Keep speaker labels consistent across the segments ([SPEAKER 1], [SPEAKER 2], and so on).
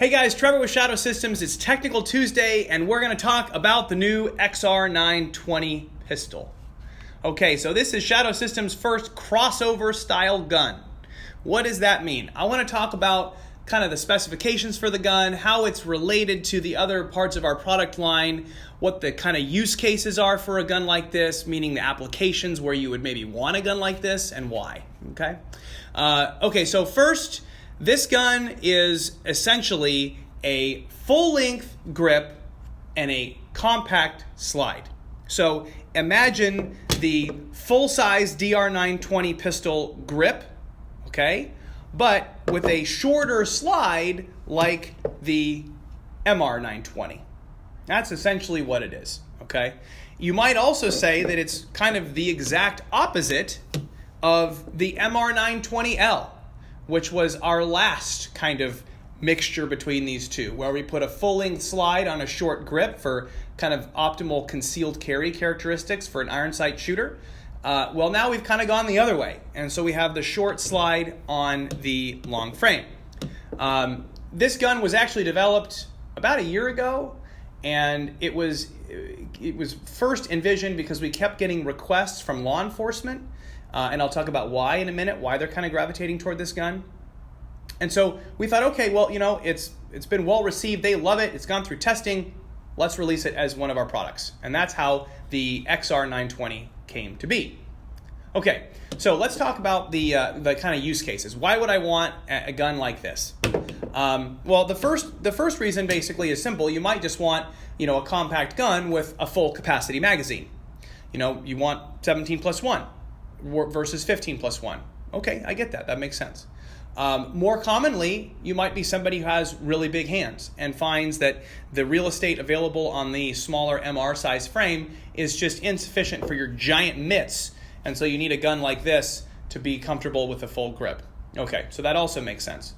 [SPEAKER 1] Hey guys, Trevor with Shadow Systems. It's Technical Tuesday, and we're going to talk about the new XR920 pistol. Okay, so this is Shadow Systems' first crossover style gun. What does that mean? I want to talk about kind of the specifications for the gun, how it's related to the other parts of our product line, what the kind of use cases are for a gun like this, meaning the applications where you would maybe want a gun like this and why. Okay, so first, this gun is essentially a full-length grip and a compact slide. So imagine the full-size DR920 pistol grip, okay, but with a shorter slide like the MR920. That's essentially what it is, okay? You might also say that it's kind of the exact opposite of the MR920L, which was our last kind of mixture between these two, where we put a full-length slide on a short grip for kind of optimal concealed carry characteristics for an iron sight shooter. Well, now we've kind of gone the other way, and so we have the short slide on the long frame. This gun was actually developed about a year ago, and it was first envisioned because we kept getting requests from law enforcement, and I'll talk about why in a minute, why they're kind of gravitating toward this gun. And so we thought, okay, well, you know, it's been well received. They love it. It's gone through testing. Let's release it as one of our products. And that's how the XR920 came to be. Okay, so let's talk about the kind of use cases. Why would I want a gun like this? Well, the first reason basically is simple. You might just want, you know, a compact gun with a full capacity magazine. You know, you want 17+1 versus 15+1. Okay, I get that. That makes sense. More commonly, you might be somebody who has really big hands and finds that the real estate available on the smaller MR size frame is just insufficient for your giant mitts, and so you need a gun like this to be comfortable with a full grip. Okay, so that also makes sense.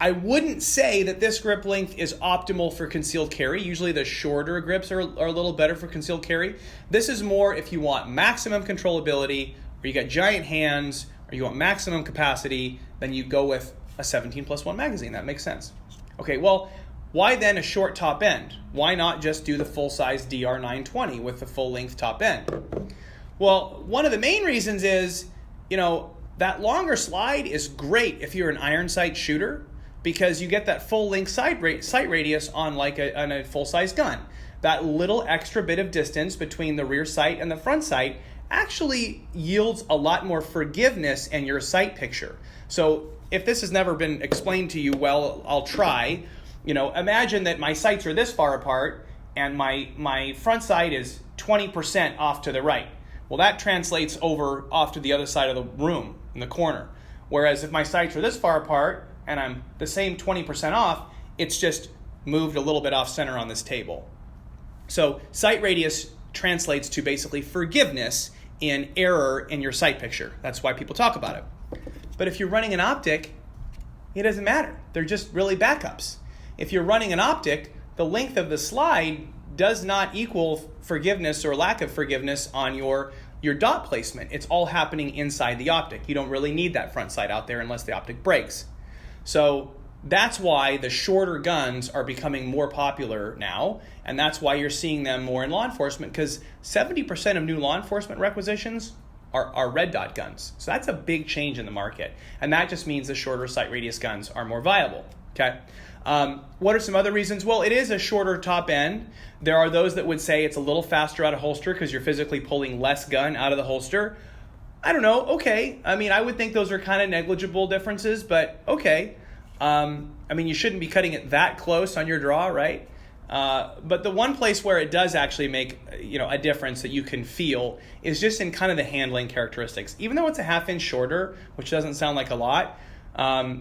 [SPEAKER 1] I wouldn't say that this grip length is optimal for concealed carry. Usually the shorter grips are a little better for concealed carry. This is more if you want maximum controllability, or you got giant hands, or you want maximum capacity, then you go with a 17+1 magazine. That makes sense. Okay, well, why then a short top end? Why not just do the full-size DR920 with the full-length top end? Well, one of the main reasons is, you know, that longer slide is great if you're an iron sight shooter, because you get that full-length sight radius on like on a full-size gun. That little extra bit of distance between the rear sight and the front sight actually yields a lot more forgiveness in your sight picture. So if this has never been explained to you well, I'll try. You know, imagine that my sights are this far apart and my front sight is 20% off to the right. Well, that translates over off to the other side of the room in the corner. Whereas if my sights are this far apart and I'm the same 20% off, it's just moved a little bit off center on this table. So sight radius translates to basically forgiveness in error in your sight picture. That's why people talk about it. But if you're running an optic, it doesn't matter. They're just really backups. If you're running an optic, the length of the slide does not equal forgiveness or lack of forgiveness on your dot placement. It's all happening inside the optic. You don't really need that front sight out there unless the optic breaks. So that's why the shorter guns are becoming more popular now, and that's why you're seeing them more in law enforcement, because 70% of new law enforcement requisitions are red dot guns. So that's a big change in the market, and that just means the shorter sight radius guns are more viable. Okay. What are some other reasons? Well, it is a shorter top end. There are those that would say it's a little faster out of holster because you're physically pulling less gun out of the holster. I don't know. Okay. I mean, I would think those are kind of negligible differences, but okay. I mean, you shouldn't be cutting it that close on your draw, right? But the one place where it does actually make, you know, a difference that you can feel is just in kind of the handling characteristics. Even though it's a half inch shorter, which doesn't sound like a lot,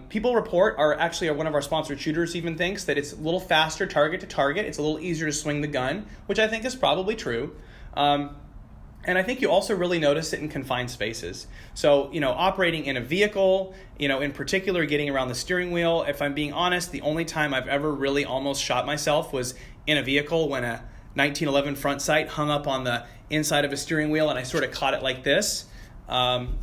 [SPEAKER 1] people report, one of our sponsored shooters even thinks that it's a little faster target to target. It's a little easier to swing the gun, which I think is probably true. And I think you also really notice it in confined spaces. So, you know, operating in a vehicle, you know, in particular getting around the steering wheel, if I'm being honest, the only time I've ever really almost shot myself was in a vehicle when a 1911 front sight hung up on the inside of a steering wheel and I sort of caught it like this,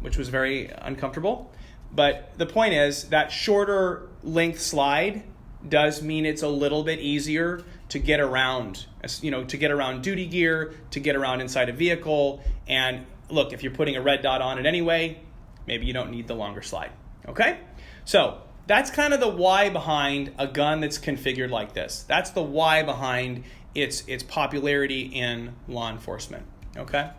[SPEAKER 1] which was very uncomfortable. But the point is that shorter length slide does mean it's a little bit easier to get around, to get around duty gear, to get around inside a vehicle. And look, if you're putting a red dot on it anyway, maybe you don't need the longer slide, okay? So that's kind of the why behind a gun that's configured like this. That's the why behind its popularity in law enforcement, okay?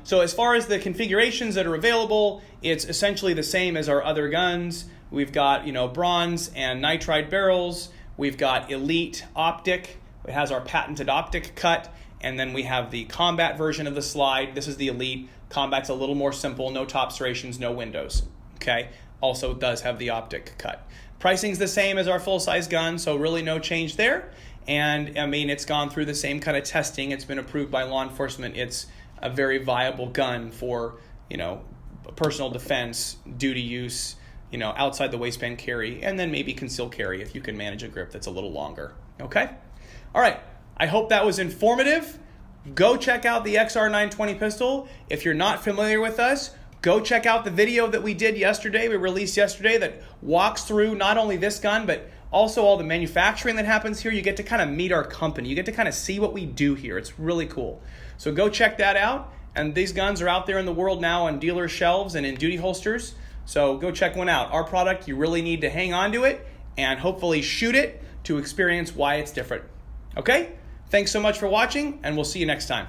[SPEAKER 1] So as far as the configurations that are available, it's essentially the same as our other guns. We've got, bronze and nitride barrels. We've got elite optic. It has our patented optic cut. And then we have the combat version of the slide. This is the elite. Combat's a little more simple, no top serrations, no windows, okay? Also does have the optic cut. Pricing's the same as our full-size gun, so really no change there. And I mean, it's gone through the same kind of testing. It's been approved by law enforcement. It's a very viable gun for, personal defense, duty use, outside the waistband carry, and then maybe concealed carry if you can manage a grip that's a little longer, okay? All right, I hope that was informative. Go check out the XR920 pistol. If you're not familiar with us, go check out the video that we released yesterday that walks through not only this gun, but also all the manufacturing that happens here. You get to kind of meet our company. You get to kind of see what we do here. It's really cool. So go check that out. And these guns are out there in the world now on dealer shelves and in duty holsters. So go check one out. Our product, you really need to hang on to it and hopefully shoot it to experience why it's different. Okay? Thanks so much for watching, and we'll see you next time.